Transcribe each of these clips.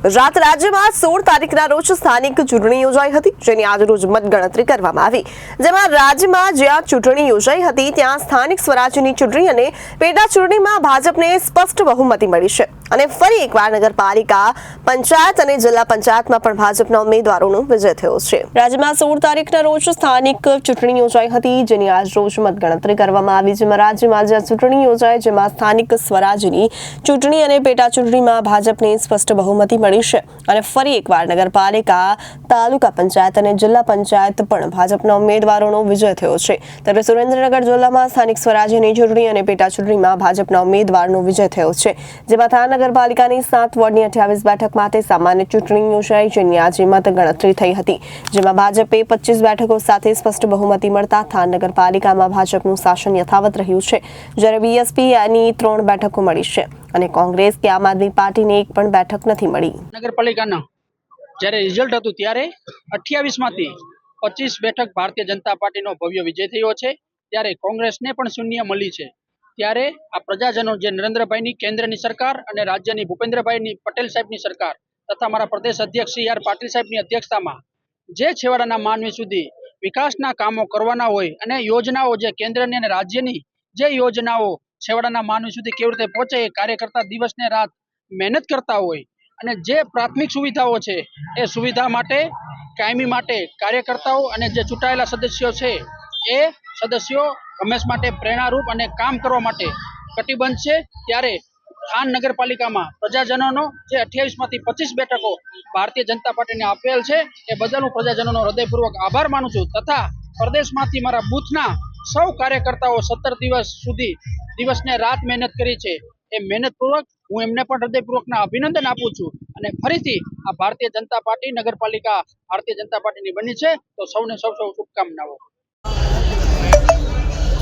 ગુજરાત રાજ્યમાં 16 તારીખના રોજ સ્થાનિક ચૂંટણી યોજાઈ હતી, જેની આજરોજ મતગણતરી કરવામાં આવી, જેમાં રાજ્યમાં જ્યાં ચૂંટણી યોજાઈ હતી ત્યાં સ્થાનિક સ્વરાજ્યની ચૂંટણી અને પેટા ચૂંટણીમાં ભાજપને સ્પષ્ટ બહુમતી મળી છે અને ફરી એકવાર નગરપાલિકા, પંચાયત અને જિલ્લા પંચાયતમાં પણ ભાજપના ઉમેદવારોનો વિજય થયો છે. રાજ્યમાં 16 તારીખના રોજ સ્થાનિક ચૂંટણી યોજાઈ હતી, જેની આજરોજ મતગણતરી કરવામાં આવી, જેમાં રાજ્યમાં જ્યાં ચૂંટણી યોજાઈ જેમાં સ્થાનિક સ્વરાજ્યની ચૂંટણી અને પેટા ચૂંટણીમાં ભાજપને સ્પષ્ટ બહુમતી મળી છે અને ફરી એકવાર નગરપાલિકા, તાલુકા પંચાયત અને જિલ્લા પંચાયત પણ ભાજપના ઉમેદવારોનો વિજય થયો છે. ત્યારે સુરેન્દ્રનગર જિલ્લામાં સ્થાનિક સ્વરાજ્યની ચૂંટણી અને પેટા ચૂંટણીમાં ભાજપના ઉમેદવારનો વિજય થયો છે, જેમાં થાન નગરપાલિકાની 7 વોર્ડની 28 બેઠક માટે સામાન્ય ચૂંટણી યોજાઈ, જેની આજે મતગણતરી થઈ હતી, જેમાં ભાજપે 25 બેઠકો સાથે સ્પષ્ટ બહુમતી મળતા થાન નગરપાલિકામાં ભાજપનું શાસન યથાવત રહ્યું છે, જ્યારે બીએસપીની 3 બેઠકો મળી છે અને કોંગ્રેસ કે આમ આદમી પાર્ટીને એક પણ બેઠક નથી મળી. નગરપાલિકાના જ્યારે રિઝલ્ટ હતું ત્યારે 28 માંથી 25 બેઠક ભારતીય જનતા પાર્ટીનો ભવ્ય વિજય થયો છે, ત્યારે કોંગ્રેસને પણ શૂન્ય મળી છે. ત્યારે આ પ્રજાજનો જે નરેન્દ્રભાઈની કેન્દ્રની સરકાર અને રાજ્યની ભૂપેન્દ્રભાઈની પટેલ સાહેબની સરકાર તથા મારા પ્રદેશ અધ્યક્ષ શ્રી આર પાટીલ સાહેબની અધ્યક્ષતામાં જે છેવાડાના માનવી સુધી વિકાસના કામો કરવાના હોય અને યોજનાઓ જે કેન્દ્રની અને રાજ્યની જે યોજનાઓ છેવાડાના માનવી સુધી કેવી રીતે પહોંચે એ કાર્યકર્તા દિવસ ને રાત મહેનત કરતા હોય અને જે પ્રાથમિક સુવિધાઓ છે એ સુવિધા માટે કાયમી માટે કાર્યકર્તાઓ અને જે ચૂંટાયેલા સદસ્યો છે એ સદસ્યો હંમેશ માટે પ્રેરણારૂપ અને કામ કરવા માટે કટિબદ્ધ છે. ત્યારે થાન નગરપાલિકામાં પ્રજાજનોનો જે 28 માંથી 25 બેઠકો ભારતીય જનતા પાર્ટીને આપેલ છે એ બદલ હું પ્રજાજનોનો હૃદયપૂર્વક આભાર માનું છું તથા પ્રદેશમાંથી મારા બૂથના સૌ કાર્યકર્તાઓ 17 દિવસ સુધી દિવસને રાત મહેનત કરી છે એ મહેનતપૂર્વક હું એમને પણ હૃદયપૂર્વકના અભિનંદન આપું છું અને ફરીથી આ ભારતીય જનતા પાર્ટી નગરપાલિકા ભારતીય જનતા પાર્ટીની બની છે તો સૌને સૌ શુભકામનાઓ.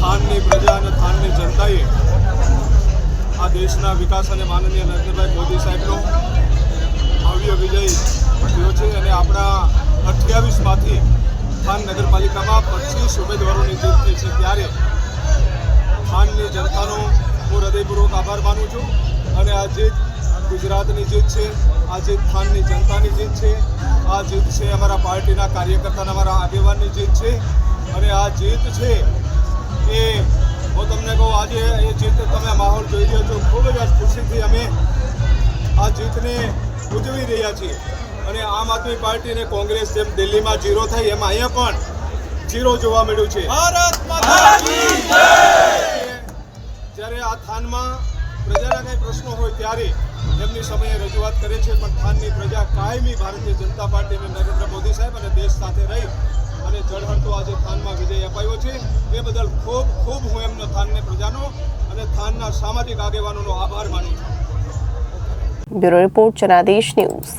થાનની પ્રજા અને થાનની જનતાએ આ દેશના વિકાસ અને માનનીય નરેન્દ્રભાઈ મોદી સાહેબનો ભવ્ય વિજય થયો છે અને આપણા 28 માંથી થાન નગરપાલિકામાં 25 ઉમેદવારોની જીત થઈ છે. ત્યારે થાનની જનતાનો હું હૃદયપૂર્વક આભાર માનું છું અને આ જીત ગુજરાતની જીત છે, આ જીત થાનની જનતાની જીત છે, આ જીત છે અમારા પાર્ટીના કાર્યકર્તાના અમારા આગેવાનની જીત છે અને આ જીત છે એ હું તમને કહું આજે એ જીત તમે માહોલ જોઈ રહ્યો છો, ખૂબ જ ખુશીથી અમે આ જીતને ઉજવી રહ્યા છીએ અને આમ આદમી પાર્ટી અને કોંગ્રેસ જેમ દિલ્હીમાં 0 થઈ એમ અહીંયા પણ 0 જોવા મળ્યું છે. જ્યારે આ થાનમાં પ્રજાના કંઈ પ્રશ્નો હોય ત્યારે એમની સમયે રજૂઆત કરે છે, પણ થાનની પ્રજા કાયમી ભારતીય જનતા પાર્ટી અને નરેન્દ્ર મોદી સાહેબ અને દેશ સાથે રહી અને જળહળતો આજે થાનમાં વિજય અપાયો છે. એ બદલ ખૂબ ખૂબ હું એમનો થાનની પ્રજાનો અને થાનના સામાજિક આગેવાનોનો આભાર માનું છું. Bureau report, Janadesh news.